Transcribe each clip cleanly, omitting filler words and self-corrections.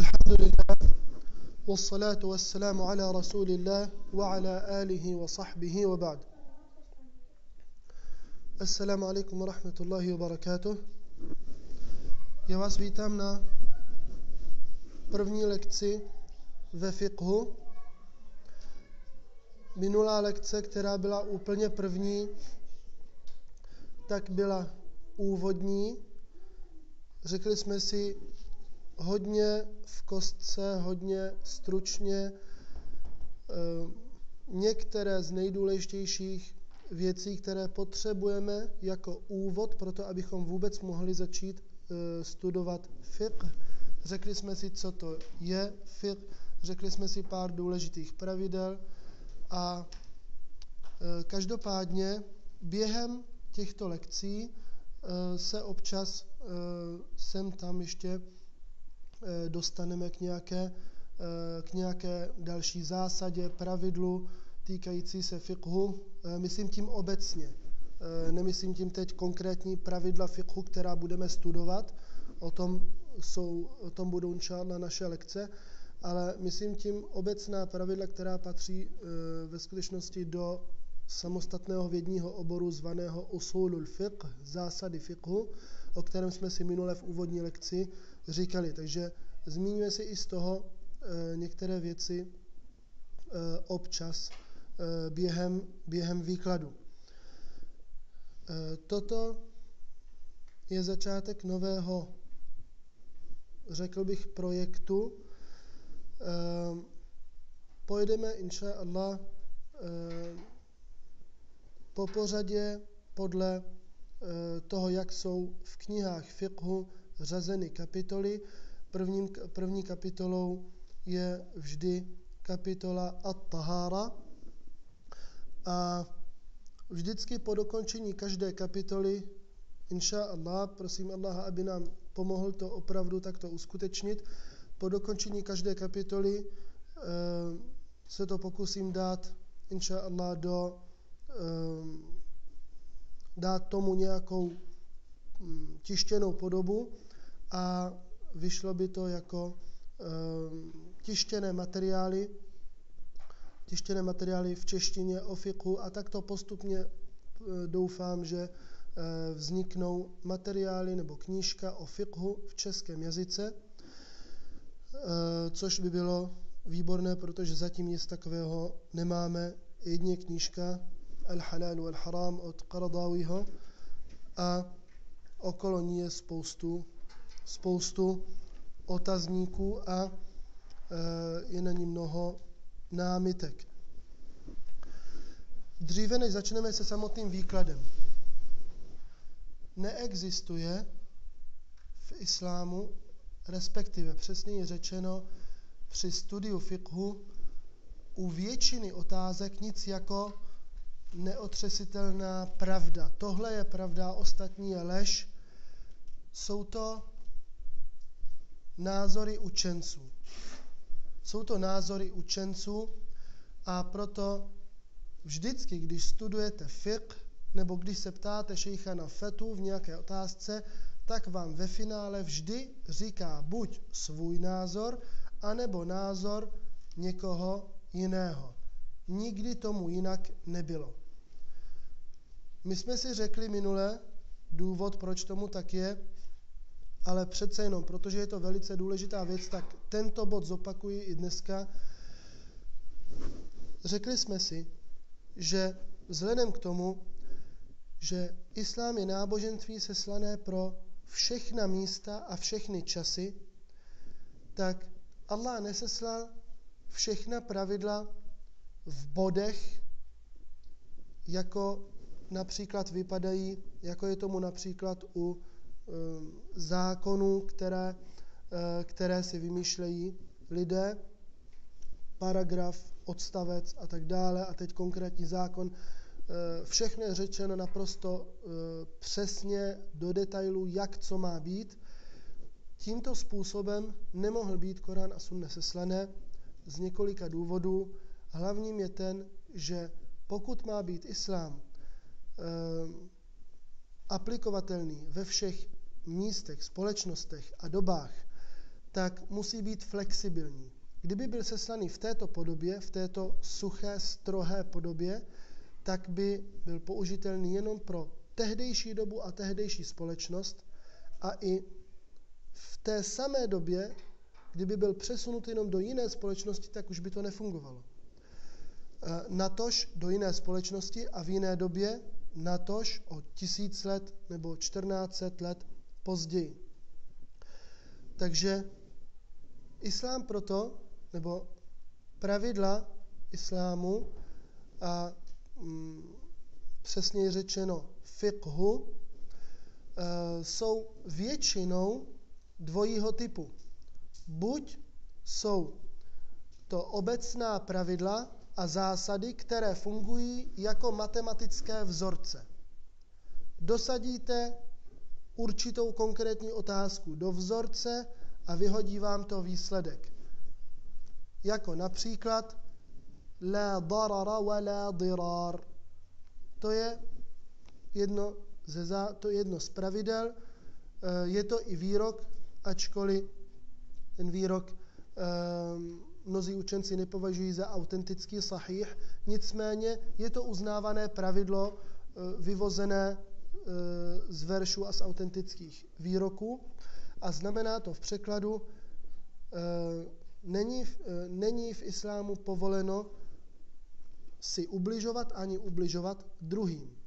الحمد لله والصلاة والسلام على رسول الله وعلى آله وصحبه وبعد. Assalamu alaikum wa rahmatullahi wa barakatuh. Já vás vítám na první lekci ve fiqhu. Minulá lekce, která byla úplně první, tak byla úvodní. Řekli jsme si hodně v kostce, hodně stručně některé z nejdůležitějších věcí, které potřebujeme jako úvod pro to, abychom vůbec mohli začít studovat fiqh. Řekli jsme si, co to je fiqh, řekli jsme si pár důležitých pravidel a každopádně během těchto lekcí se občas sem tam ještě dostaneme k nějaké další zásadě, pravidlu týkající se fiqhu. Myslím tím obecně. Nemyslím tím teď konkrétní pravidla fiqhu, která budeme studovat. O tom budou inšallah naše lekce. Ale myslím tím obecná pravidla, která patří ve skutečnosti do samostatného vědního oboru zvaného usulul fiqh, zásady fiqhu, o kterém jsme si minule v úvodní lekci říkali. Takže zmíníme si i z toho některé věci občas během výkladu. Toto je začátek nového, řekl bych, projektu. Pojedeme inšaallah po pořadě podle toho, jak jsou v knihách fiqhu řazeny kapitoly. První kapitolou je vždy kapitola at-tahara a vždycky po dokončení každé kapitoly, inšaallah, prosím Allah, aby nám pomohl to opravdu takto uskutečnit, po dokončení každé kapitoly se to pokusím dát, inšaallah, dát tomu nějakou tištěnou podobu a vyšlo by to jako tištěné materiály v češtině o fiqhu a takto postupně doufám, že vzniknou materiály nebo knížka o fiqhu v českém jazyce, což by bylo výborné, protože zatím nic takového nemáme. Jedině knížka Al-Halal wal-Haram od Qaradawiho a okolo ní je spoustu otazníků a je na ní mnoho námitek. Dříve než začneme se samotným výkladem, neexistuje v islámu, respektive přesněji řečeno při studiu fiqhu, u většiny otázek nic jako neotřesitelná pravda. Tohle je pravda, ostatní je lež. Jsou to názory učenců. A proto vždycky, když studujete fiqh, nebo když se ptáte šejcha na fetu v nějaké otázce, tak vám ve finále vždy říká buď svůj názor, anebo názor někoho jiného. Nikdy tomu jinak nebylo. My jsme si řekli minule důvod, proč tomu tak je, ale přece jenom, protože je to velice důležitá věc, tak tento bod zopakuji i dneska. Řekli jsme si, že vzhledem k tomu, že islám je náboženství seslané pro všechna místa a všechny časy, tak Allah neseslal všechna pravidla v bodech, jako například vypadají, jako je tomu například u zákonů, které si vymýšlejí lidé, paragraf, odstavec a tak dále, a teď konkrétní zákon. Všechno je řečeno naprosto přesně do detailů, jak co má být. Tímto způsobem nemohl být Korán a Sunna seslané z několika důvodů. Hlavním je ten, že pokud má být islám aplikovatelný ve všech místech, společnostech a dobách, tak musí být flexibilní. Kdyby byl seslaný v této podobě, v této suché, strohé podobě, tak by byl použitelný jenom pro tehdejší dobu a tehdejší společnost a i v té samé době, kdyby byl přesunut jenom do jiné společnosti, tak už by to nefungovalo. Natož do jiné společnosti a v jiné době, natož o 1000 let nebo 1400 let později. Takže islám proto, nebo pravidla islámu a přesněji řečeno fiqhu, jsou většinou dvojího typu. Buď jsou to obecná pravidla a zásady, které fungují jako matematické vzorce. Dosadíte určitou konkrétní otázku do vzorce a vyhodí vám to výsledek. Jako například la darara wa la dirar. To je jedno z pravidel, je to i výrok, ačkoliv ten výrok mnozí učenci nepovažují za autentický sahih, nicméně je to uznávané pravidlo vyvozené z veršů a z autentických výroků a znamená to v překladu, není v islámu povoleno si ubližovat ani ubližovat druhým.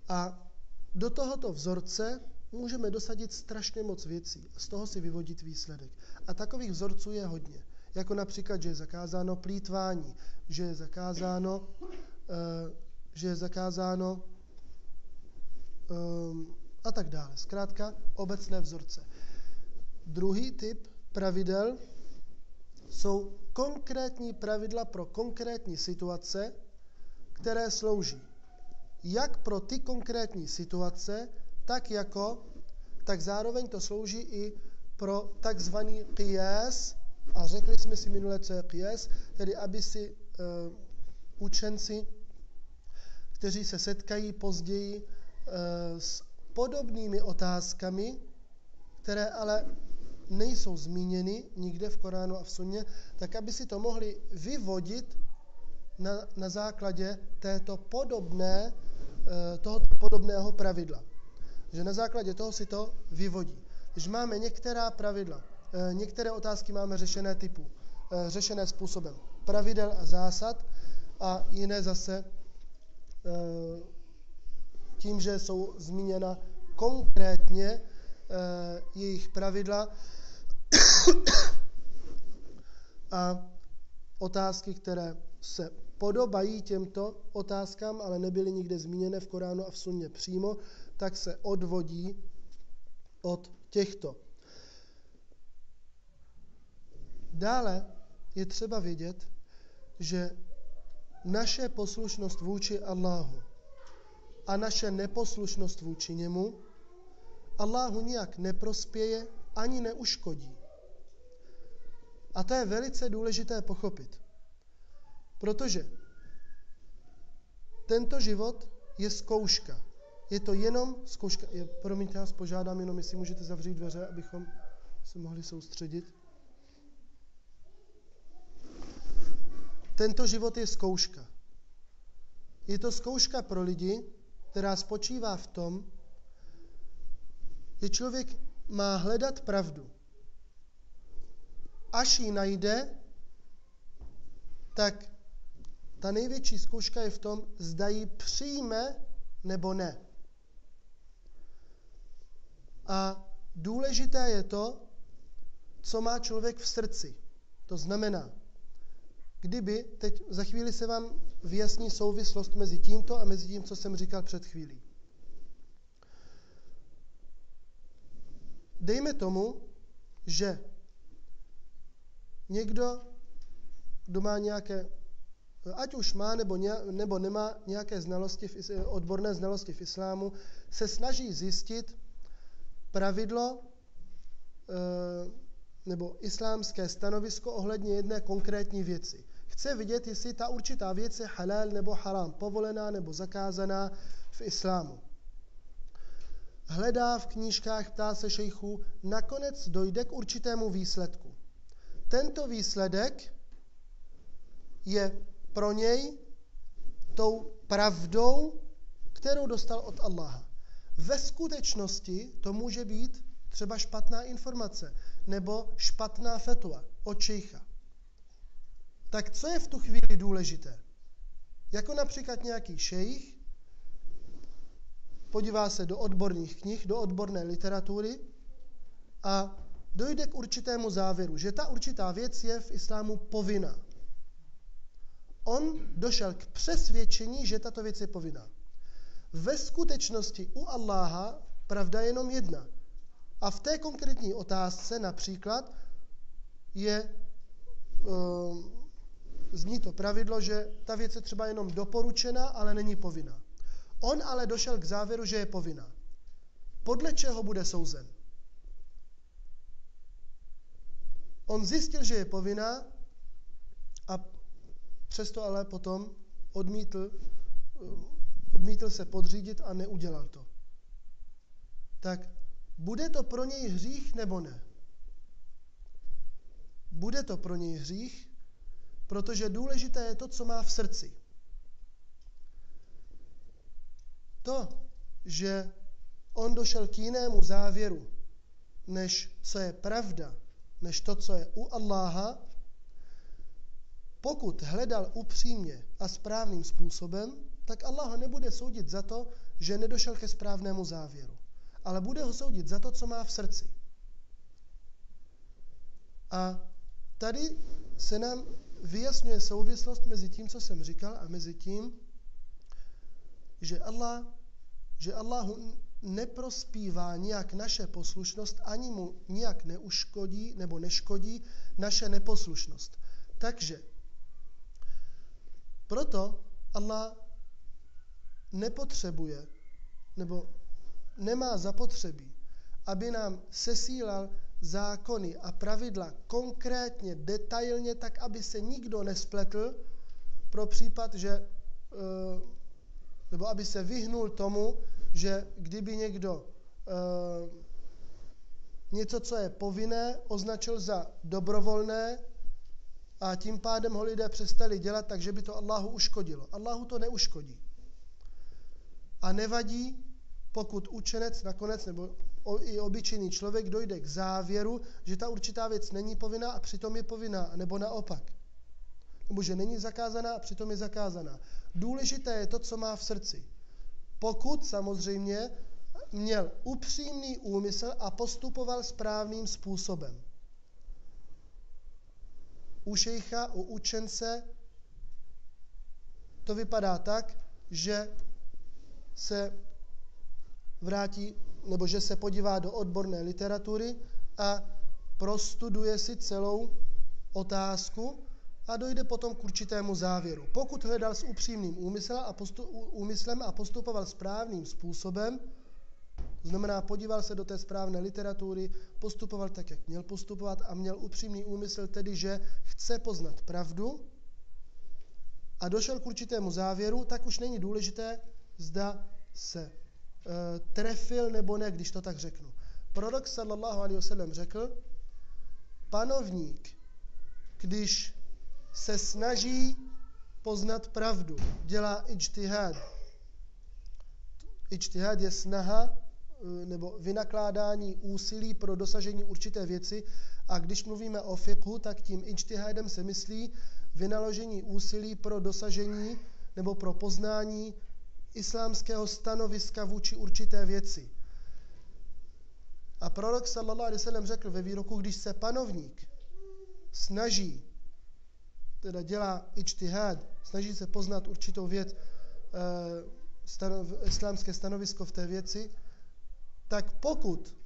A do tohoto vzorce můžeme dosadit strašně moc věcí a z toho si vyvodit výsledek. A takových vzorců je hodně. Jako například, že je zakázáno plýtvání, že je zakázáno a tak dále. Zkrátka obecné vzorce. Druhý typ pravidel jsou konkrétní pravidla pro konkrétní situace, které slouží jak pro ty konkrétní situace, tak zároveň to slouží i pro takzvaný qiyas. A řekli jsme si minule, co je qiyas, tedy aby si učenci, kteří se setkají později s podobnými otázkami, které ale nejsou zmíněny nikde v Koránu a v Sunně, tak aby si to mohli vyvodit na základě tohoto podobného pravidla. Že na základě toho si to vyvodí. Když máme některá pravidla, některé otázky máme řešené způsobem pravidel a zásad a jiné zase tím, že jsou zmíněna konkrétně jejich pravidla a otázky, které se podobají těmto otázkám, ale nebyly nikde zmíněné v Koránu a v Sunně přímo, tak se odvodí od těchto. Dále je třeba vědět, že naše poslušnost vůči Allahu a naše neposlušnost vůči němu Allahu nijak neprospěje ani neuškodí. A to je velice důležité pochopit. Protože tento život je zkouška. Je to jenom zkouška. Promiňte, já vás požádám jenom, jestli můžete zavřít dveře, abychom se mohli soustředit. Tento život je zkouška. Je to zkouška pro lidi, která spočívá v tom, že člověk má hledat pravdu. Až ji najde, tak ta největší zkouška je v tom, zda ji přijme nebo ne. A důležité je to, co má člověk v srdci. To znamená, teď za chvíli se vám vyjasní souvislost mezi tímto a mezi tím, co jsem říkal před chvílí. Dejme tomu, že někdo, kdo má nějaké, ať už má nebo nemá nějaké odborné znalosti v islámu, se snaží zjistit pravidlo nebo islámské stanovisko ohledně jedné konkrétní věci. Chce vidět, jestli ta určitá věc je halal nebo haram, povolená nebo zakázaná v islámu. hledá v knížkách, ptá se šejchů, nakonec dojde k určitému výsledku. Tento výsledek je pro něj tou pravdou, kterou dostal od Allaha. Ve skutečnosti to může být třeba špatná informace nebo špatná fetva od šejcha. Tak co je v tu chvíli důležité? Jako například nějaký šejch podívá se do odborných knih, do odborné literatury a dojde k určitému závěru, že ta určitá věc je v islámu povinná. On došel k přesvědčení, že tato věc je povinná. Ve skutečnosti u Allaha pravda je jenom jedna. A v té konkrétní otázce například zní to pravidlo, že ta věc je třeba jenom doporučená, ale není povinná. On ale došel k závěru, že je povinná. Podle čeho bude souzen? On zjistil, že je povinná a přesto ale potom odmítl se podřídit a neudělal to. Tak bude to pro něj hřích nebo ne? Bude to pro něj hřích, protože důležité je to, co má v srdci. To, že on došel k jinému závěru, než co je pravda, než to, co je u Allaha, pokud hledal upřímně a správným způsobem, tak Allah ho nebude soudit za to, že nedošel ke správnému závěru. Ale bude ho soudit za to, co má v srdci. A tady se nám vyjasňuje souvislost mezi tím, co jsem říkal, a mezi tím, že Allahu neprospívá nijak naše poslušnost, ani mu nijak neuškodí nebo neškodí naše neposlušnost. Takže proto Allah nepotřebuje nebo nemá zapotřebí, aby nám sesílal zákony a pravidla konkrétně, detailně, tak, aby se nikdo nespletl pro případ, že nebo aby se vyhnul tomu, že kdyby někdo něco, co je povinné, označil za dobrovolné a tím pádem ho lidé přestali dělat, takže by to Allahu uškodilo. Allahu to neuškodí. A nevadí, pokud učenec nakonec, nebo i obyčejný člověk dojde k závěru, že ta určitá věc není povinná a přitom je povinná, nebo naopak. Nebo že není zakázaná a přitom je zakázaná. Důležité je to, co má v srdci. Pokud samozřejmě měl upřímný úmysl a postupoval správným způsobem. U šejcha, u učence to vypadá tak, že se vrátí, nebo že se podívá do odborné literatury a prostuduje si celou otázku a dojde potom k určitému závěru. Pokud hledal s upřímným úmyslem a postupoval správným způsobem, znamená podíval se do té správné literatury, postupoval tak, jak měl postupovat a měl upřímný úmysl, tedy že chce poznat pravdu a došel k určitému závěru, tak už není důležité, zda se trefil nebo ne, když to tak řeknu. Prorok sallallahu alaihi wasallam řekl, panovník, když se snaží poznat pravdu, dělá ijtihad. Ijtihad je snaha nebo vynakládání úsilí pro dosažení určité věci a když mluvíme o fiqhu, tak tím ijtihadem se myslí vynaložení úsilí pro dosažení nebo pro poznání islámského stanoviska vůči určité věci. A prorok sallallahu alaihi wasallam řekl ve výroku, když se panovník snaží, teda dělá ijtihad, snaží se poznat určitou věc, islámské stanovisko v té věci, tak pokud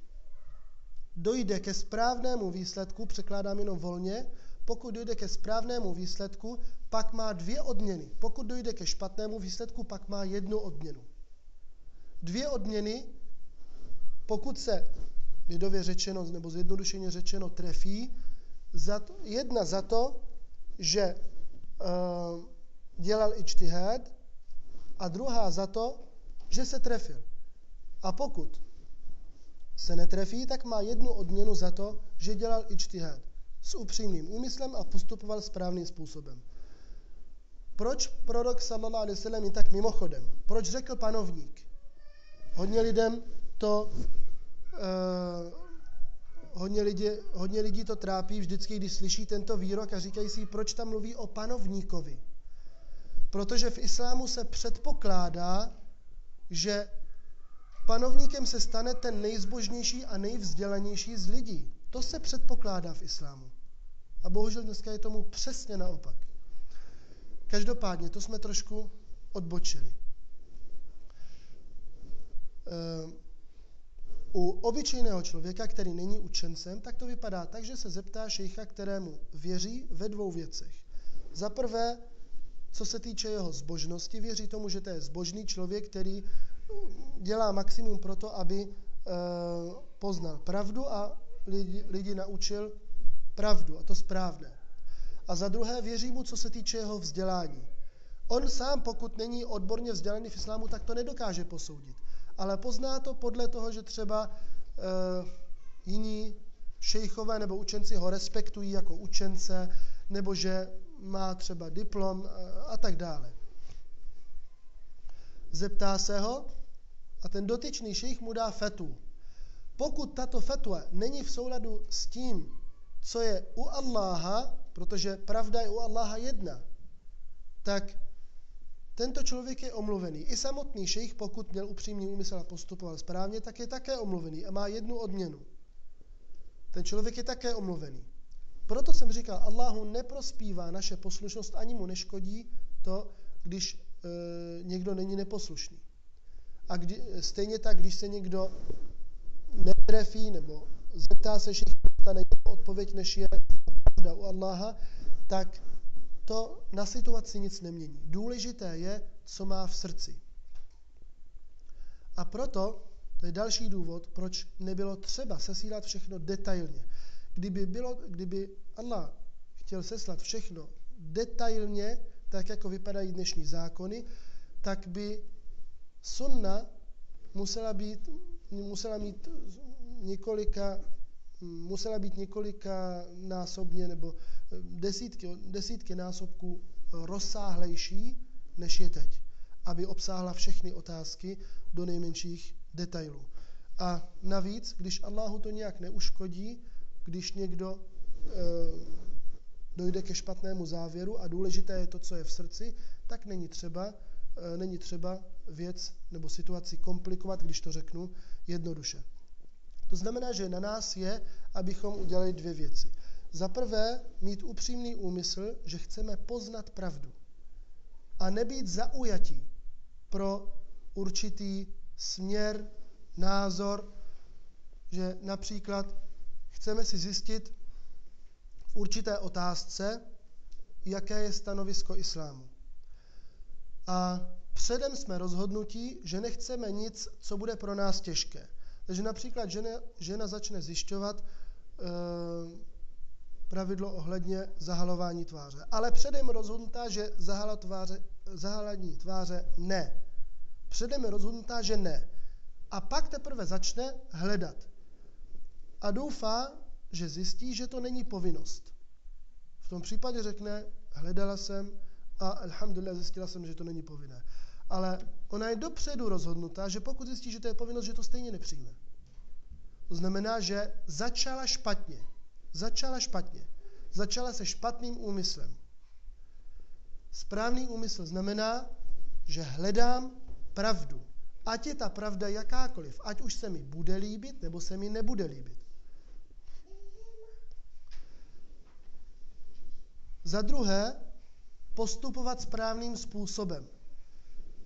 dojde ke správnému výsledku, překládám jenom volně, pokud dojde ke správnému výsledku, pak má 2 odměny. Pokud dojde ke špatnému výsledku, pak má 1 odměnu. 2 odměny, pokud se lidově řečeno, nebo zjednodušeně řečeno, trefí, jedna za to, že dělal ijtihad, a druhá za to, že se trefil. A pokud se netrefí, tak má 1 odměnu za to, že dělal ijtihad s upřímným úmyslem a postupoval správným způsobem. Proč prorok sallallahu alaihi wasallam jen tak mimochodem? Proč řekl panovník? Hodně lidí to trápí vždycky, když slyší tento výrok a říkají si, proč tam mluví o panovníkovi. Protože v islámu se předpokládá, že panovníkem se stane ten nejzbožnější a nejvzdělanější z lidí. To se předpokládá v islámu. A bohužel dneska je tomu přesně naopak. Každopádně, to jsme trošku odbočili. U obyčejného člověka, který není učencem, tak to vypadá tak, že se zeptá šejcha, kterému věří, ve 2 věcech. Za prvé, co se týče jeho zbožnosti, věří tomu, že to je zbožný člověk, který dělá maximum pro to, aby poznal pravdu a lidi naučil pravdu, a to správné. A za druhé, věří mu, co se týče jeho vzdělání. On sám, pokud není odborně vzdělaný v islámu, tak to nedokáže posoudit. Ale pozná to podle toho, že třeba jiní šejchové nebo učenci ho respektují jako učence, nebo že má třeba diplom a tak dále. Zeptá se ho a ten dotyčný šejch mu dá fetu. Pokud tato fetva není v souladu s tím, co je u Allaha, protože pravda je u Allaha jedna, tak tento člověk je omluvený. I samotný šejch, pokud měl upřímný úmysl a postupoval správně, tak je také omluvený a má 1 odměnu. Ten člověk je také omluvený. Proto jsem říkal, Allahu neprospívá naše poslušnost, ani mu neškodí to, když někdo není neposlušný. A stejně tak, když se někdo netrefí nebo zeptá se šejch, dostane jinou odpověď, než je pravda u Allaha, tak to na situaci nic nemění. Důležité je, co má v srdci. A proto, to je další důvod, proč nebylo třeba sesílat všechno detailně. Kdyby Allah chtěl seslat všechno detailně, tak jako vypadají dnešní zákony, tak by sunna musela být několika násobně nebo desítky násobků rozsáhlejší, než je teď, aby obsáhla všechny otázky do nejmenších detailů. A navíc, když Allahu to nějak neuškodí, když někdo dojde ke špatnému závěru a důležité je to, co je v srdci, tak není třeba věc nebo situaci komplikovat, když to řeknu jednoduše. To znamená, že na nás je, abychom udělali 2 věci. Za prvé, mít upřímný úmysl, že chceme poznat pravdu a nebýt zaujatí pro určitý směr, názor, že například chceme si zjistit v určité otázce, jaké je stanovisko islámu. A předem jsme rozhodnutí, že nechceme nic, co bude pro nás těžké. Takže například žena začne zjišťovat pravidlo ohledně zahalování tváře. Ale předem rozhodnutá, že zahalení tváře ne. Předem je rozhodnutá, že ne. A pak teprve začne hledat. A doufá, že zjistí, že to není povinnost. V tom případě řekne, hledala jsem a alhamdulillah zjistila jsem, že to není povinné. Ale ona je dopředu rozhodnutá, že pokud zjistí, že to je povinnost, že to stejně nepřijme. To znamená, že začala špatně. Začala se špatným úmyslem. Správný úmysl znamená, že hledám pravdu. Ať je ta pravda jakákoliv, ať už se mi bude líbit, nebo se mi nebude líbit. Za druhé, postupovat správným způsobem.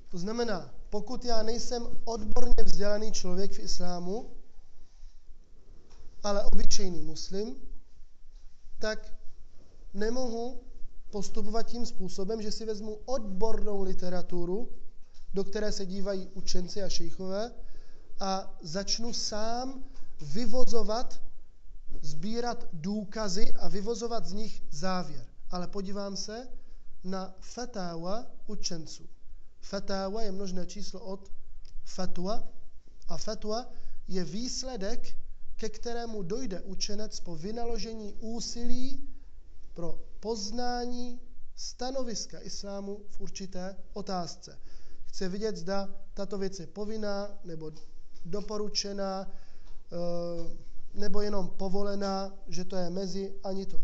To znamená, pokud já nejsem odborně vzdělaný člověk v islámu, ale obyčejný muslim, tak nemohu postupovat tím způsobem, že si vezmu odbornou literaturu, do které se dívají učenci a šejchové, a začnu sám vyvozovat, sbírat důkazy a vyvozovat z nich závěr. Ale podívám se na fatáwa učenců. Fatáwa je množné číslo od fatwa a fatwa je výsledek, ke kterému dojde učenec po vynaložení úsilí pro poznání stanoviska islámu v určité otázce. Chce vidět, zda tato věc je povinná, nebo doporučená, nebo jenom povolená, že to je mezi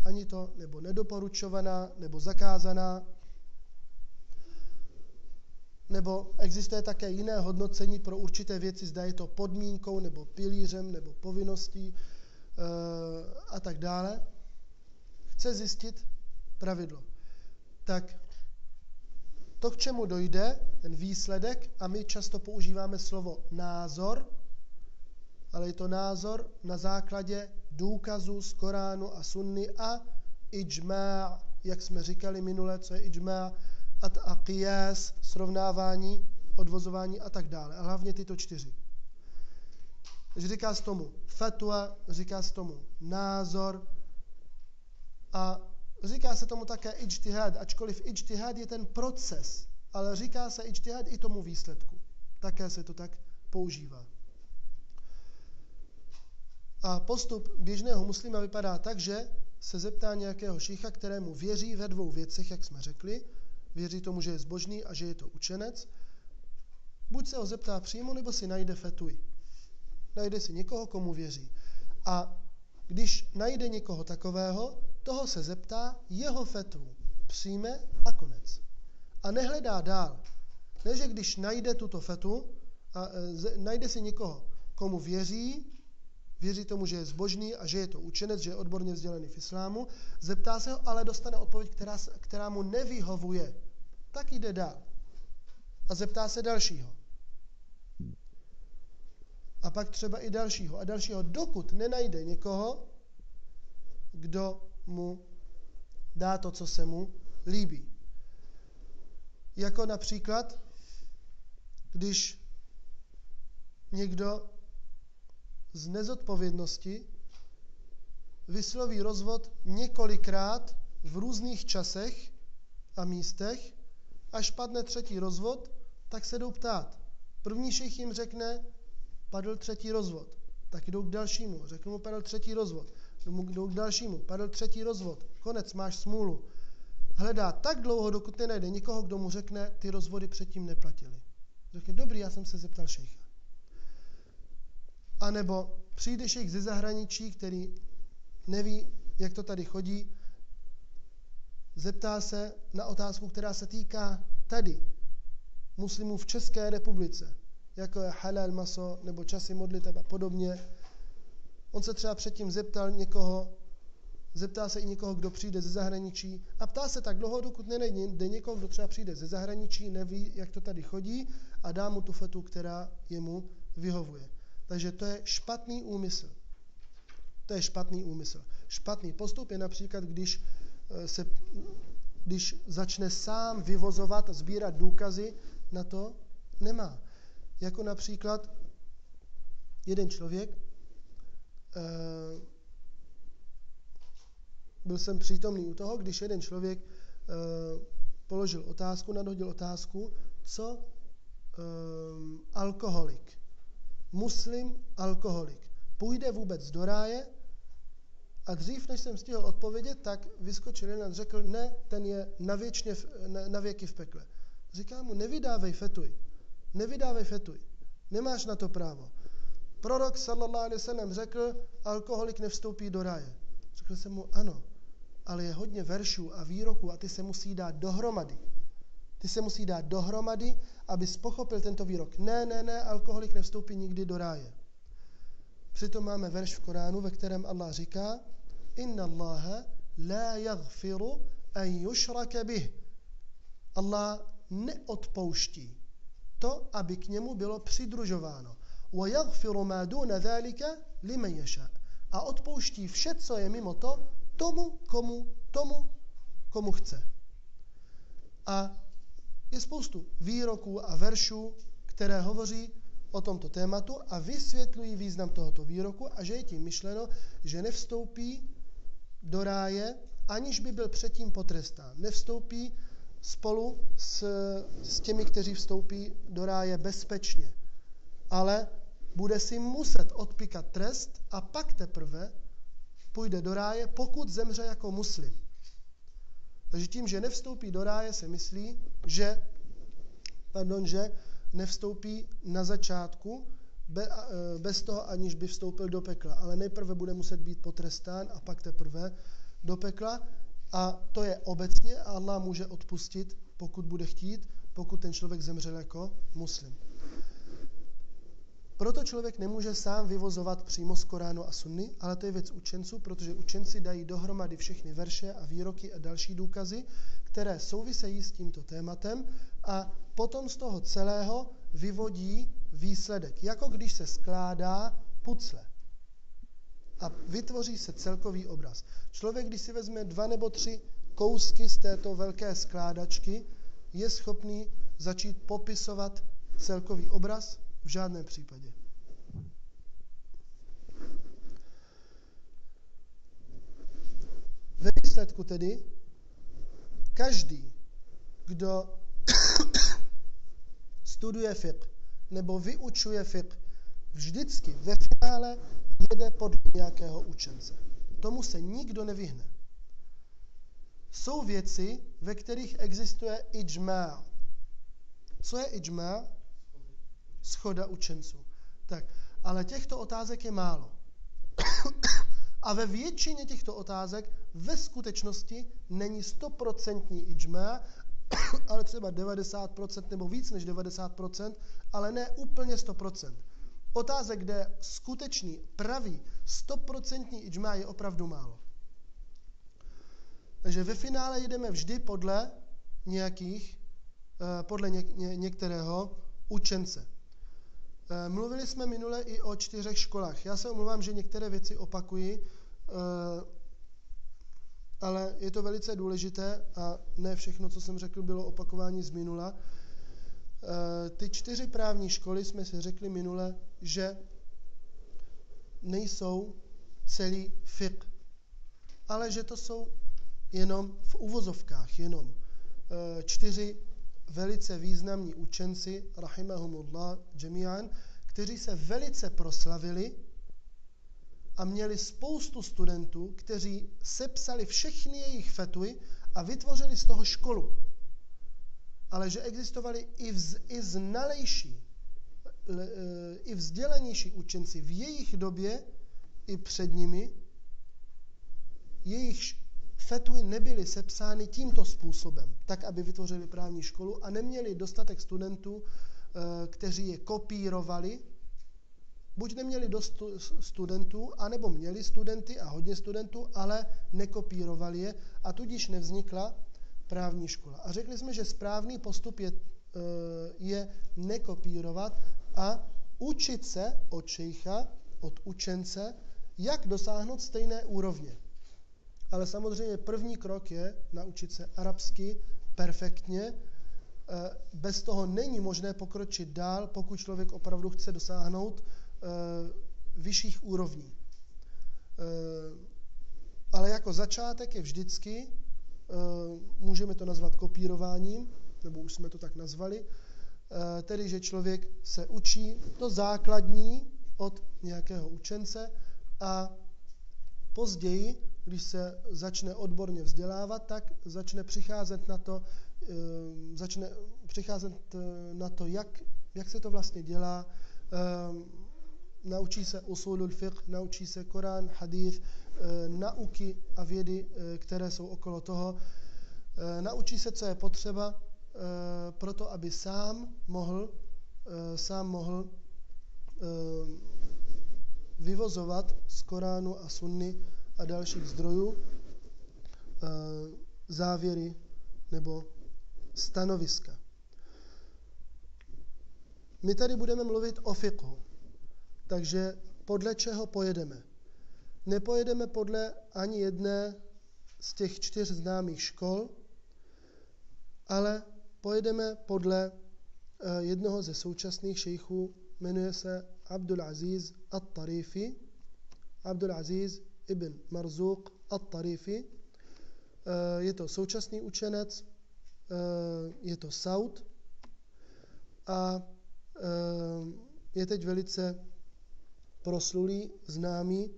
ani to, nebo nedoporučovaná, nebo zakázaná. Nebo existuje také jiné hodnocení pro určité věci, zda je to podmínkou, nebo pilířem, nebo povinností a tak dále. Chce zjistit pravidlo. Tak to, k čemu dojde, ten výsledek, a my často používáme slovo názor, ale je to názor na základě důkazů z Koránu a Sunny a ijma', jak jsme říkali minule, co je ijma', a qiyas, srovnávání, odvozování a tak dále. A hlavně tyto 4. Takže říká se tomu fatwa, říká se tomu názor a říká se tomu také ijtihad, ačkoliv ijtihad je ten proces, ale říká se ijtihad i tomu výsledku. Také se to tak používá. A postup běžného muslima vypadá tak, že se zeptá nějakého šícha, kterému věří ve 2 věcech, jak jsme řekli. Věří tomu, že je zbožný a že je to učenec. Buď se ho zeptá přímo, nebo si najde fetuj. Najde si někoho, komu věří. A když najde někoho takového, toho se zeptá, jeho fetu přijme a konec. A nehledá dál. Ne, že když najde tuto fetu, a najde si někoho, komu věří tomu, že je zbožný a že je to učenec, že je odborně vzdělaný v islámu, zeptá se ho, ale dostane odpověď, která mu nevyhovuje. Tak jde dál. A zeptá se dalšího. A pak třeba i dalšího a dalšího, dokud nenajde někoho, kdo mu dá to, co se mu líbí. Jako například, když někdo z nezodpovědnosti vysloví rozvod několikrát v různých časech a místech, až padne 3. rozvod, tak se jdou ptát. První šejch jim řekne, padl 3. rozvod. Tak jdou k dalšímu, řekne mu, padl 3. rozvod. Jdou k dalšímu, padl 3. rozvod. Konec, máš smůlu. Hledá tak dlouho, dokud nenajde někoho, kdo mu řekne, ty rozvody předtím neplatily. Řekne, dobrý, já jsem se zeptal šejcha. A nebo přijde šejch ze zahraničí, který neví, jak to tady chodí, zeptá se na otázku, která se týká tady, muslimů v České republice, jako je halal maso, nebo časy modliteb a podobně. On se třeba předtím zeptá se i někoho, kdo přijde ze zahraničí a ptá se tak dlouho, dokud nenajde někoho, kdo třeba přijde ze zahraničí, neví, jak to tady chodí a dá mu tu fetu, která jemu vyhovuje. Takže to je špatný úmysl. To je špatný úmysl. Špatný postup je například, když začne sám vyvozovat a sbírat důkazy, na to nemá. Jako například jeden člověk, byl jsem přítomný u toho, když jeden člověk nadhodil otázku, co alkoholik, muslim alkoholik, půjde vůbec do ráje? A dřív, než jsem stihl odpovědět, tak vyskočil jeden a řekl, ne, ten je na věky v pekle. Říkám mu, nevydávej fetuj, nemáš na to právo. Prorok sallallahu alaihi wasallam řekl, alkoholik nevstoupí do ráje. Řekl jsem mu, ano, ale je hodně veršů a výroků a ty se musí dát dohromady. Abys pochopil tento výrok. Ne, alkoholik nevstoupí nikdy do ráje. Přitom máme verš v Koránu, ve kterém Allah říká, Inna Allaha la yaghfiru an yushraka bih. Allah neodpouští to, aby k němu bylo přidružováno. Wa yaghfiru ma duna dhalika liman yasha. A odpouští vše, co je mimo to, tomu, komu chce. A je spoustu výroků a veršů, které hovoří o tomto tématu a vysvětlují význam tohoto výroku a že je tím myšleno, že nevstoupí do ráje, aniž by byl předtím potrestán. Nevstoupí spolu s těmi, kteří vstoupí do ráje bezpečně. Ale bude si muset odpíkat trest a pak teprve půjde do ráje, pokud zemře jako muslim. Takže tím, že nevstoupí do ráje, se myslí, že nevstoupí na začátku bez toho, aniž by vstoupil do pekla. Ale nejprve bude muset být potrestán a pak teprve do pekla. A to je obecně a Allah může odpustit, pokud bude chtít, pokud ten člověk zemřel jako muslim. Proto člověk nemůže sám vyvozovat přímo z Koránu a Sunny, ale to je věc učenců, protože učenci dají dohromady všechny verše a výroky a další důkazy, které souvisejí s tímto tématem a potom z toho celého vyvodí výsledek. Jako když se skládá pucle a vytvoří se celkový obraz. Člověk, když si vezme 2 nebo 3 kousky z této velké skládačky, je schopný začít popisovat celkový obraz? V žádném případě. Ve výsledku tedy každý, kdo studuje fiqh nebo vyučuje fiqh, vždycky ve finále jede podle nějakého učence. Tomu se nikdo nevyhne. Jsou věci, ve kterých existuje ijma'. Co je ijma'? Shoda učenců. Tak, ale těchto otázek je málo. A ve většině těchto otázek ve skutečnosti není 100% ijma', ale třeba 90% nebo víc než 90%, ale ne úplně 100%. Otázek, kde skutečný, pravý, 100% ijma' je opravdu málo. Takže ve finále jedeme vždy podle některého učence. Mluvili jsme minule i o 4 školách. Já se omlouvám, že některé věci opakuji, ale je to velice důležité a ne všechno, co jsem řekl, bylo opakování z minula. Ty 4 právní školy jsme si řekli minule, že nejsou celý fiqh, ale že to jsou jenom v uvozovkách, 4 velice významní učenci, rahimahumullah jami'an, kteří se velice proslavili a měli spoustu studentů, kteří sepsali všechny jejich fetwy a vytvořili z toho školu. Ale že existovali i znalejší, i vzdělanější učenci v jejich době i před nimi, jejich fetwy nebyly sepsány tímto způsobem, tak, aby vytvořili právní školu a neměli dostatek studentů, kteří je kopírovali. Buď neměli dost studentů, anebo měli studenty a hodně studentů, ale nekopírovali je a tudíž nevznikla právní škola. A řekli jsme, že správný postup je nekopírovat a učit se od šejcha, od učence, jak dosáhnout stejné úrovně. Ale samozřejmě první krok je naučit se arabsky perfektně. Bez toho není možné pokročit dál, pokud člověk opravdu chce dosáhnout vyšších úrovní. Ale jako začátek je vždycky, můžeme to nazvat kopírováním, nebo už jsme to tak nazvali, tedy, že člověk se učí to základní od nějakého učence a později, když se začne odborně vzdělávat, tak začne přicházet na to, jak se to vlastně dělá. Naučí se usulul fiqh, naučí se Korán, hadith, nauky a vědy, které jsou okolo toho. Naučí se, co je potřeba, proto aby sám mohl vyvozovat z Koránu a Sunny a dalších zdrojů závěry nebo stanoviska. My tady budeme mluvit o fiqhu, takže podle čeho pojedeme? Nepojedeme podle ani jedné z těch 4 známých škol, ale pojedeme podle jednoho ze současných šejchů, jmenuje se Abdul Aziz at-Tarifi, Abdul Aziz ibn Marzuq at-Tarifi. Je to současný učenec, je to Saud a je teď velice proslulý, známý.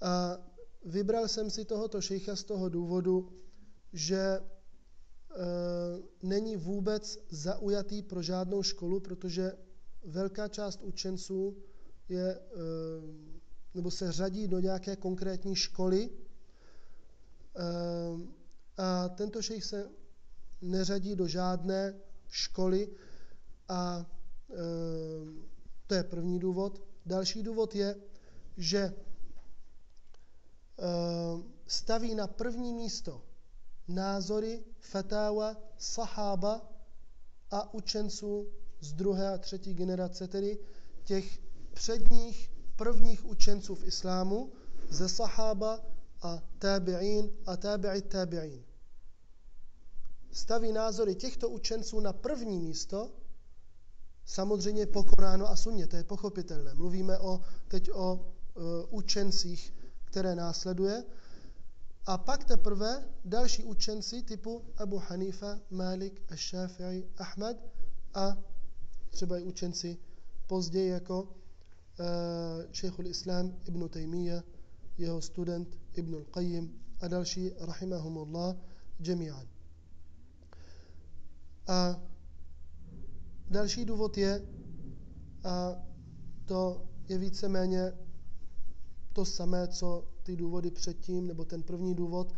A vybral jsem si tohoto šejcha z toho důvodu, že není vůbec zaujatý pro žádnou školu, protože velká část učenců je, nebo se řadí do nějaké konkrétní školy. A tento šejch se neřadí do žádné školy a to je první důvod. Další důvod je, že staví na první místo názory, fatáwa, sahába a učenců z druhé a třetí generace, tedy těch předních, prvních učenců v islámu, ze sahába a tabi'in a tabi'it tabi'in. Staví názory těchto učenců na první místo, samozřejmě po Koránu a sunně, to je pochopitelné. Mluvíme teď o učencích, které následuje. A pak teprve další učenci typu Abu Hanifa, Malik, Ash-Shafi'i, Ahmad a třeba i učenci později jako šejchul Islám Ibn Taymiyyah, jeho student Ibn al-Qayyim a další rahimahumullah jami'an. A další důvod je, a to je víceméně to samé, co ty důvody předtím, nebo ten první důvod,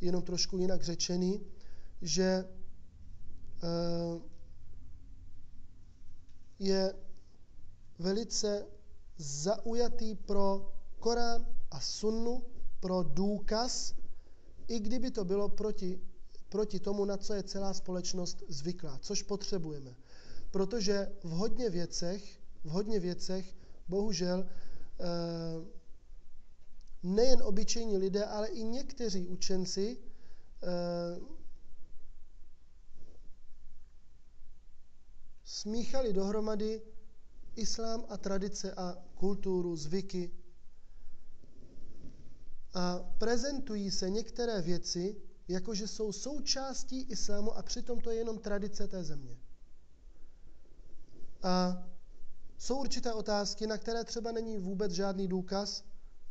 jenom trošku jinak řečený, že je velice zaujatý pro Korán a sunnu, pro důkaz, i kdyby to bylo proti tomu, na co je celá společnost zvyklá, což potřebujeme. Protože v hodně věcech bohužel nejen obyčejní lidé, ale i někteří učenci smíchali dohromady islám a tradice a kulturu, zvyky a prezentují se některé věci, jakože jsou součástí islámu a přitom to je jenom tradice té země. A jsou určité otázky, na které třeba není vůbec žádný důkaz,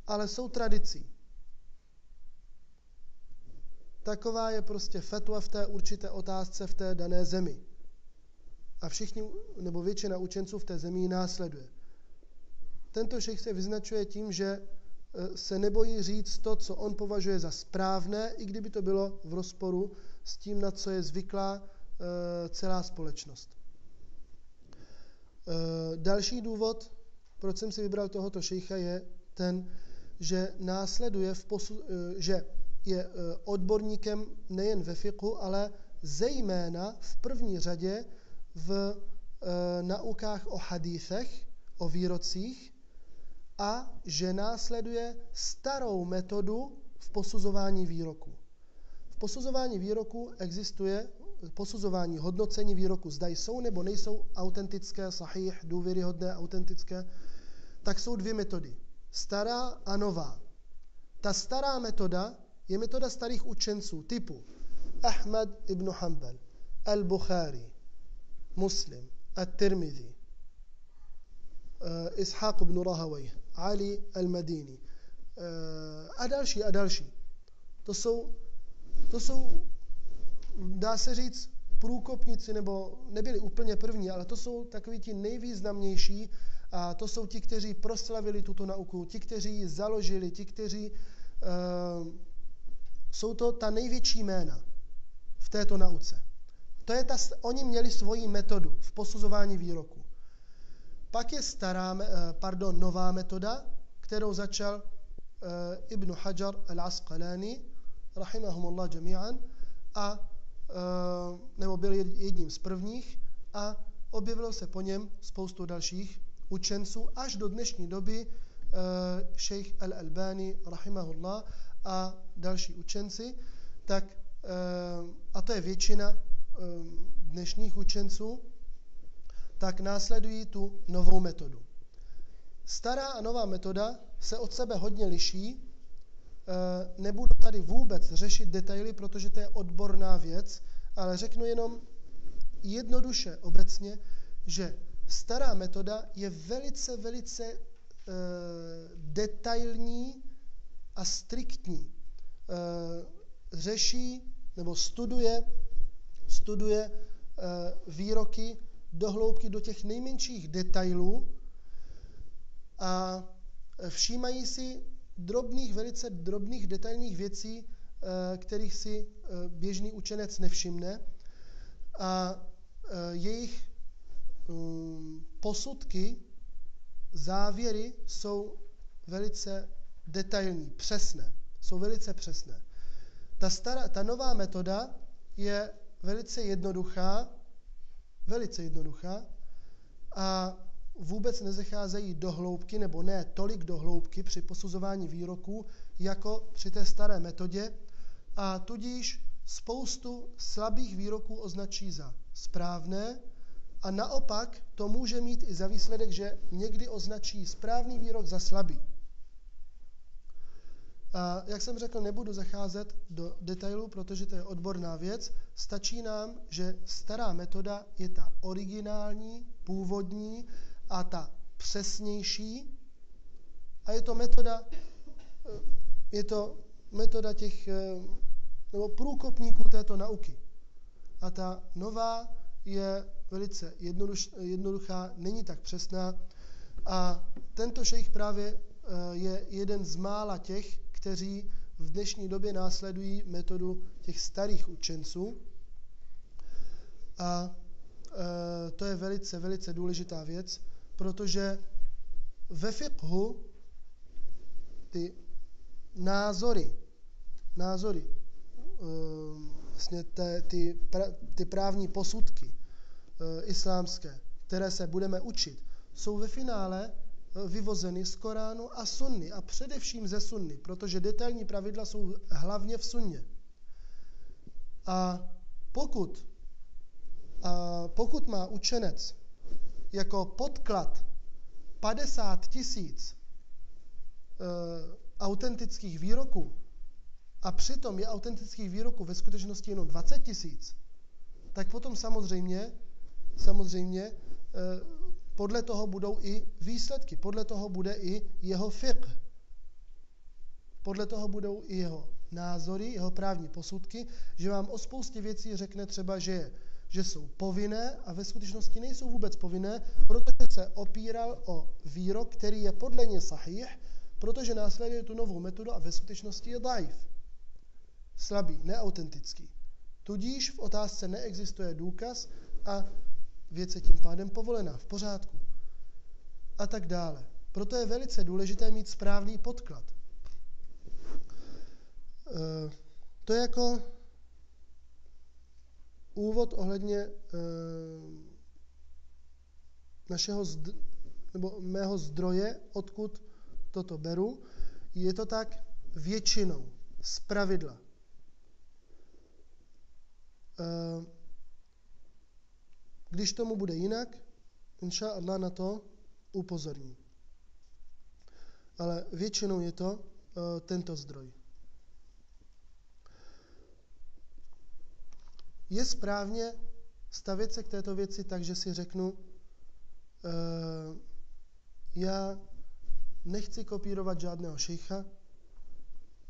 ale jsou tradicí. Taková je prostě fatwa v té určité otázce v té dané zemi. A všichni, nebo většina učenců v té zemi ji následuje. Tento šejch se vyznačuje tím, že se nebojí říct to, co on považuje za správné, i kdyby to bylo v rozporu s tím, na co je zvyklá celá společnost. Další důvod, proč jsem si vybral tohoto šejcha, je ten, že následuje že je odborníkem nejen ve fiqhu, ale zejména v první řadě v naukách o hadíthech, o výrocích, a že následuje starou metodu v posuzování výroku. V posuzování výroku existuje posuzování, hodnocení výroku, zda jsou nebo nejsou autentické, sahih, důvěryhodné, autentické, tak jsou dvě metody. Stará a nová. Ta stará metoda je metoda starých učenců typu Ahmad ibn Hanbal, al-Bukhari, Muslim, at-Tirmidhi, Ishaq ibn Rahawayh, Ali al-Madini a další. To jsou, dá se říct, průkopníci, nebo nebyli úplně první, ale to jsou takoví ti nejvýznamnější, a to jsou ti, kteří proslavili tuto nauku, ti, kteří ji založili, ti, kteří jsou to ta největší jména v této nauce. Oni měli svoji metodu v posuzování výroku. Pak je nová metoda, kterou začal Ibn Hajar al-Asqalani, rahimahumullah jami'an, nebo byl jedním z prvních a objevilo se po něm spoustu dalších učenců až do dnešní doby šejch al-Albani, rahimahullah, a další učenci, a to je většina dnešních učenců, tak následují tu novou metodu. Stará a nová metoda se od sebe hodně liší. Nebudu tady vůbec řešit detaily, protože to je odborná věc, ale řeknu jenom jednoduše obecně, že stará metoda je velice, velice detailní a striktní. Řeší nebo studuje výroky do hloubky, do těch nejmenších detailů a všímají si velice drobných detailních věcí, kterých si běžný učenec nevšimne, a jejich posudky, závěry jsou velice detailní, přesné. Jsou velice přesné. Ta nová metoda je velice jednoduchá a vůbec nezacházejí do hloubky, nebo ne tolik do hloubky při posuzování výroků, jako při té staré metodě, a tudíž spoustu slabých výroků označí za správné a naopak to může mít i za výsledek, že někdy označí správný výrok za slabý. A jak jsem řekl, nebudu zacházet do detailů, protože to je odborná věc. Stačí nám, že stará metoda je ta originální, původní a ta přesnější. A je to metoda těch nebo průkopníků této nauky. A ta nová je velice jednoduchá, není tak přesná. A tento šejch právě je jeden z mála těch, kteří v dnešní době následují metodu těch starých učenců. A to je velice, velice důležitá věc, protože ve fiqhu ty názory, vlastně ty právní posudky islámské, které se budeme učit, jsou ve finále vyvozeny z Koránu a sunny, a především ze sunny, protože detailní pravidla jsou hlavně v sunně. A pokud má učenec jako podklad 50 000 autentických výroků a přitom je autentických výroků ve skutečnosti jenom 20 000, tak potom samozřejmě podle toho budou i výsledky, podle toho bude i jeho fiqh, podle toho budou i jeho názory, jeho právní posudky, že vám o spoustě věcí řekne třeba, že jsou povinné a ve skutečnosti nejsou vůbec povinné, protože se opíral o výrok, který je podle něj sahih, protože následuje tu novou metodu a ve skutečnosti je daif, slabý, neautentický. Tudíž v otázce neexistuje důkaz a věc je tím pádem povolená, v pořádku. A tak dále. Proto je velice důležité mít správný podklad. To je jako úvod ohledně mého zdroje, odkud toto beru. Je to tak většinou, zpravidla. Když tomu bude jinak, inša Allah na to upozorní. Ale většinou je to tento zdroj. Je správně stavět se k této věci tak, že si řeknu, já nechci kopírovat žádného šejcha,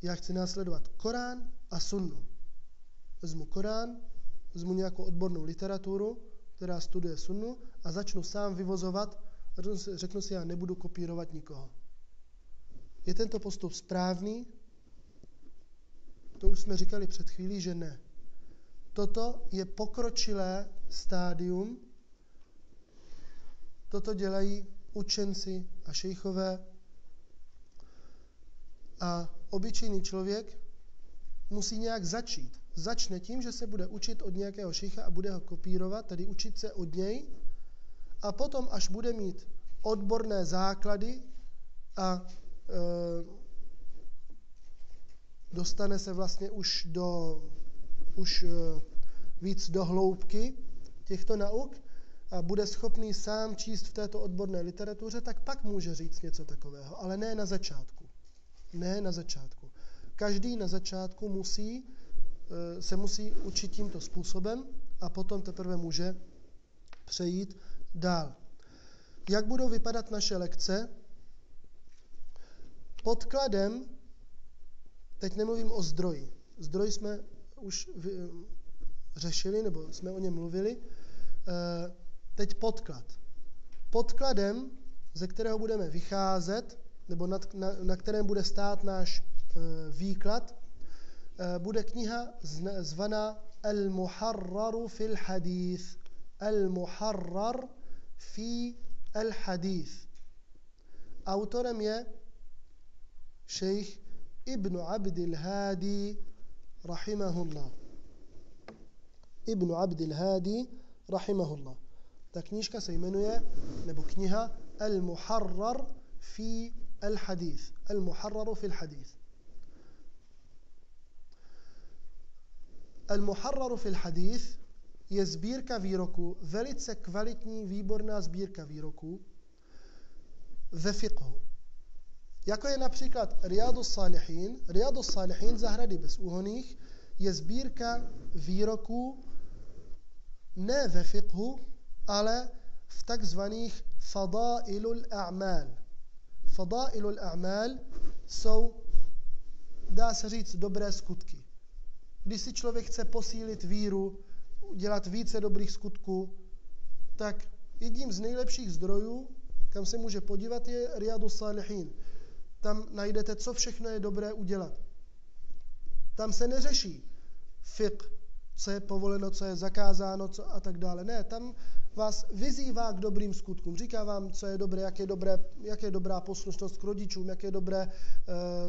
já chci následovat Korán a sunnu. Vezmu Korán, vezmu nějakou odbornou literaturu, která studuje sunnu, a začnu sám vyvozovat, řeknu si, já nebudu kopírovat nikoho. Je tento postup správný? To už jsme říkali před chvílí, že ne. Toto je pokročilé stádium, toto dělají učenci a šejchové a obyčejný člověk musí nějak začít. Začne tím, že se bude učit od nějakého šejcha a bude ho kopírovat, tedy učit se od něj, a potom, až bude mít odborné základy a dostane se vlastně už víc do hloubky těchto nauk a bude schopný sám číst v této odborné literatuře, tak pak může říct něco takového, ale ne na začátku. Ne na začátku. Každý na začátku se musí učit tímto způsobem a potom teprve může přejít dál. Jak budou vypadat naše lekce? podkladem, teď nemluvím o zdroji, zdroj jsme už řešili, nebo jsme o něm mluvili, teď podklad. Podkladem, ze kterého budeme vycházet, nebo na kterém bude stát náš výklad, bude kniha zvaná Al-Muharraru fil Hadith. Al-Muharrar fi al-Hadith. Autorem je šejch Ibn Abdil Hadi rahimahullah. Ibn Abdil Hadi rahimahullah. Ta knížka se jmenuje, nebo kniha Al-Muharrar fi al-Hadith. Al-Muharraru fi al-Hadith. Al-Muharraru fi al-Hadith je sbírka výroků, velice kvalitní, výborná sbírka výroků ve fiqhu. Jako je například Riyadus Salihin. Riyadus Salihin, zahrady bezúhonných, je sbírka výroků ne ve fiqhu, ale v takzvaných fadailul a'mal. Fadailul a'mal jsou, dá se říct, dobré skutky. Když si člověk chce posílit víru, dělat více dobrých skutků, tak jedním z nejlepších zdrojů, kam se může podívat, je Riyadus Salihin. Tam najdete, co všechno je dobré udělat. Tam se neřeší fiqh, co je povoleno, co je zakázáno, co a tak dále. Ne, tam vás vyzývá k dobrým skutkům. Říká vám, co je dobré, jak je dobrá poslušnost k rodičům, jak je dobré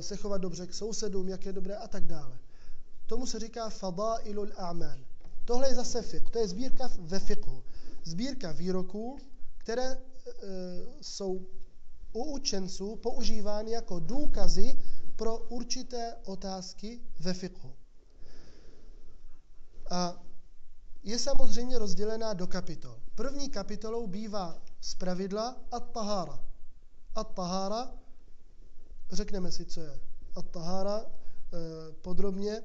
se chovat dobře k sousedům, jak je dobré a tak dále. Tomu se říká fadailul a'mal. Tohle je zase fiqh, to je sbírka ve fiqhu. Sbírka výroků, které jsou u učenců používány jako důkazy pro určité otázky ve fiqhu. A je samozřejmě rozdělená do kapitol. První kapitolou bývá zpravidla at-tahara. At-tahara, řekneme si, co je at-tahara podrobně.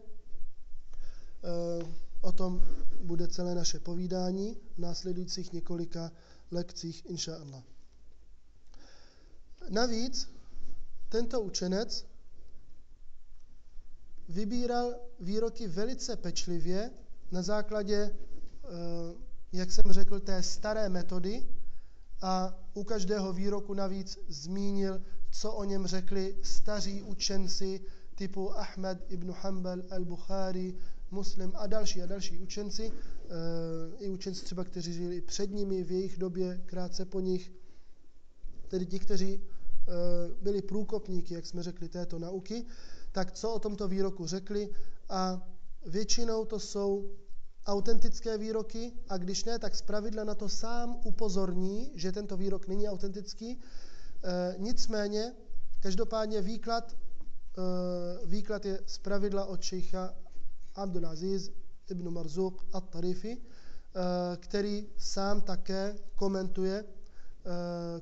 O tom bude celé naše povídání v následujících několika lekcích, inša Allah. Navíc tento učenec vybíral výroky velice pečlivě na základě, jak jsem řekl, té staré metody a u každého výroku navíc zmínil, co o něm řekli staří učenci typu Ahmad ibn Hanbal, al-Bukhari, Muslim a další učenci, i učenci třeba, kteří žili před nimi v jejich době, krátce po nich, tedy ti, kteří byli průkopníky, jak jsme řekli, této nauky, tak co o tomto výroku řekli a většinou to jsou autentické výroky a když ne, tak zpravidla na to sám upozorní, že tento výrok není autentický. Nicméně, každopádně výklad je zpravidla od šejcha Abdul Aziz ibn Marzuq at-Tarifi, který sám také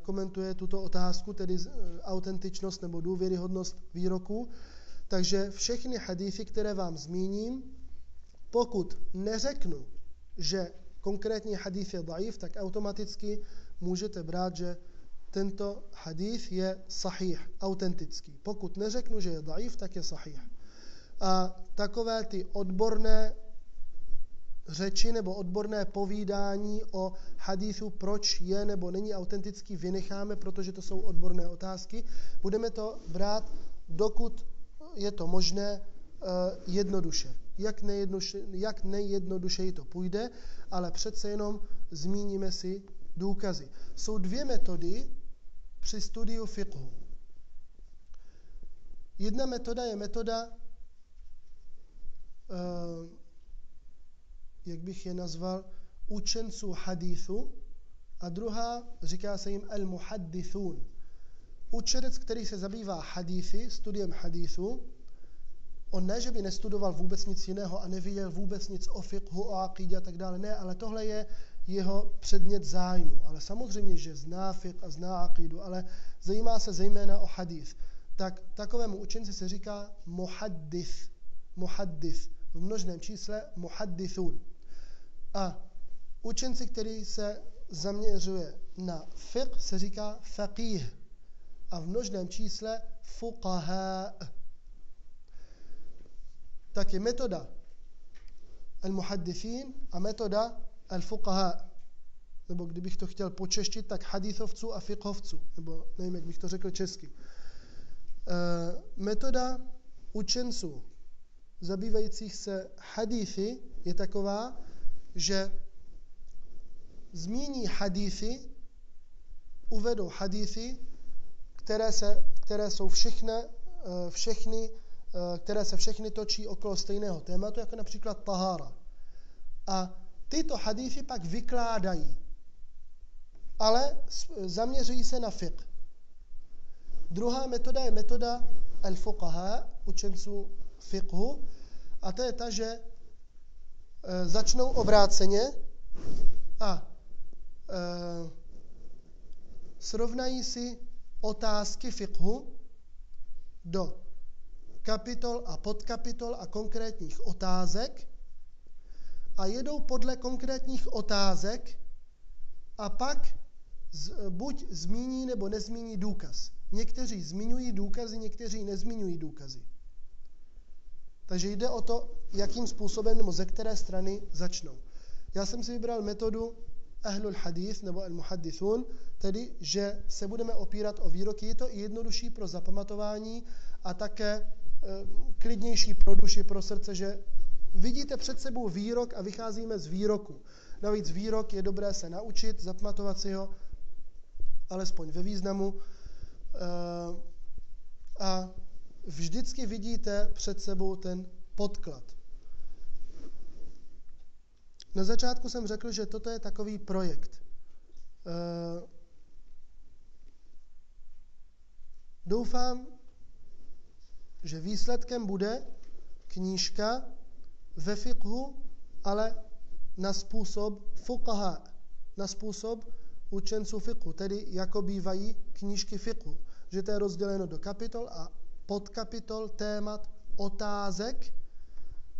komentuje tuto otázku, tedy autentičnost nebo důvěryhodnost výroků. Takže všechny hadífy, které vám zmíním, pokud neřeknu, že konkrétní hadíf je daif, tak automaticky můžete brát, že tento hadíf je sahih, autentický. Pokud neřeknu, že je daif, tak je sahih. A takové ty odborné řeči nebo odborné povídání o hadísu, proč je nebo není autentický, vynecháme, protože to jsou odborné otázky. Budeme to brát, dokud je to možné, jednoduše. Jak nejjednodušeji to půjde, ale přece jenom zmíníme si důkazy. Jsou dvě metody při studiu fiqhu. Jedna metoda je metoda, jak bych je nazval, učenců hadísu a druhá, říká se jim al-muhaddithun. Učenec, který se zabývá hadísy, studiem hadísu, on ne, že by nestudoval vůbec nic jiného a nevěděl vůbec nic o fiqhu, o aqídě a tak dále, ne, ale tohle je jeho předmět zájmu. Ale samozřejmě, že zná fiqh a zná aqídu, ale zajímá se zejména o hadís. Tak takovému učenci se říká muhaddith. Muhaddith. V množném čísle muhaddithun. A učenci, který se zaměřuje na fiqh, se říká faqih. a v množném čísle fuqaha. Tak je metoda al-muhaddithin a metoda al-fuqaha. Nebo kdybych to chtěl počeštit, tak hadithovců a fiqhovců. Nebo nevím, jak bych to řekl česky. Metoda učenců zabývajících se hadithy je taková, že zmíní hadithy, uvedou hadithy, které jsou které se všechny točí okolo stejného tématu, jako například tahára. A tyto hadithy pak vykládají, ale zaměřují se na fiqh. Druhá metoda je metoda al-fuqaha, učenců fiqhu, a to je ta, že začnou obráceně a srovnají si otázky fiqhu do kapitol a podkapitol a konkrétních otázek a jedou podle konkrétních otázek a pak buď zmíní nebo nezmíní důkaz. Někteří zmiňují důkazy, někteří nezmiňují důkazy. Takže jde o to, jakým způsobem nebo ze které strany začnou. Já jsem si vybral metodu ahlul hadith nebo al-muhaddithun, tedy, že se budeme opírat o výroky. Je to i jednodušší pro zapamatování a také klidnější pro duši, pro srdce, že vidíte před sebou výrok a vycházíme z výroku. Navíc výrok je dobré se naučit, zapamatovat si ho, alespoň ve významu. A vždycky vidíte před sebou ten podklad. Na začátku jsem řekl, že toto je takový projekt. Doufám, že výsledkem bude knížka ve fiqhu, ale na způsob fuqaha, na způsob učenců fiqhu, tedy jako bývají knížky fiqhu, že to je rozděleno do kapitol a podkapitol, témat, otázek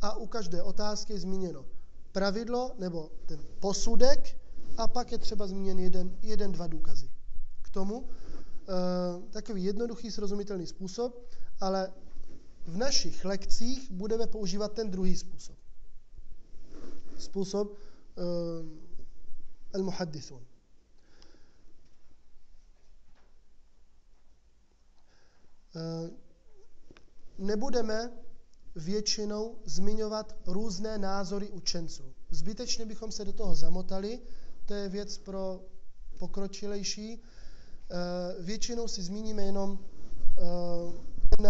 a u každé otázky je zmíněno pravidlo nebo ten posudek a pak je třeba zmíněn dva důkazy. K tomu takový jednoduchý, srozumitelný způsob, ale v našich lekcích budeme používat ten druhý způsob. Způsob al-muhaddithun. Nebudeme většinou zmiňovat různé názory učenců. Zbytečně bychom se do toho zamotali, to je věc pro pokročilejší. Většinou si zmíníme jenom ten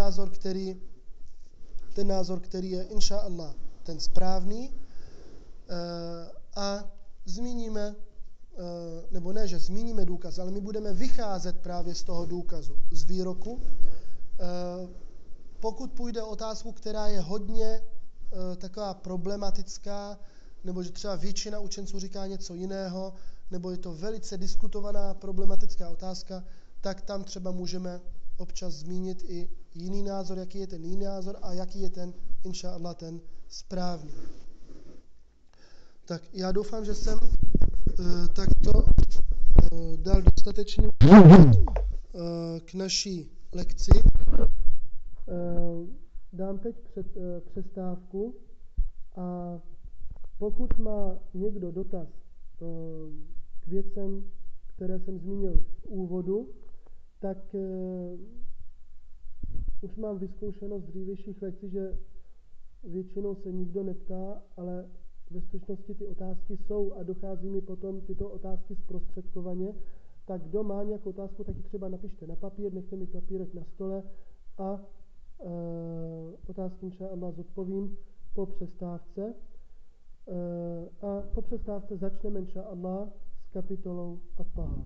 názor, který je inša Allah ten správný, a zmíníme, nebo ne, že zmíníme důkaz, ale my budeme vycházet právě z toho důkazu, z výroku. Pokud půjde o otázku, která je hodně taková problematická, nebo že třeba většina učenců říká něco jiného, nebo je to velice diskutovaná problematická otázka, tak tam třeba můžeme občas zmínit i jiný názor, jaký je ten jiný názor a jaký je ten, inša Allah, ten správný. Tak já doufám, že jsem takto dal dostatečný k naší lekci. Dám teď přestávku a pokud má někdo dotaz k věcem, které jsem zmínil v úvodu, tak už mám vyzkoušeno z dřívějších lekcí, že většinou se nikdo neptá, ale ve skutečnosti ty otázky jsou a dochází mi potom tyto otázky zprostředkovaně. Tak kdo má nějakou otázku, tak ji třeba napište na papír, nechte mi papírek na stole a otázky inša Allah zodpovím po přestávce. A po přestávce začneme inša Allah s kapitolou At-Tahara.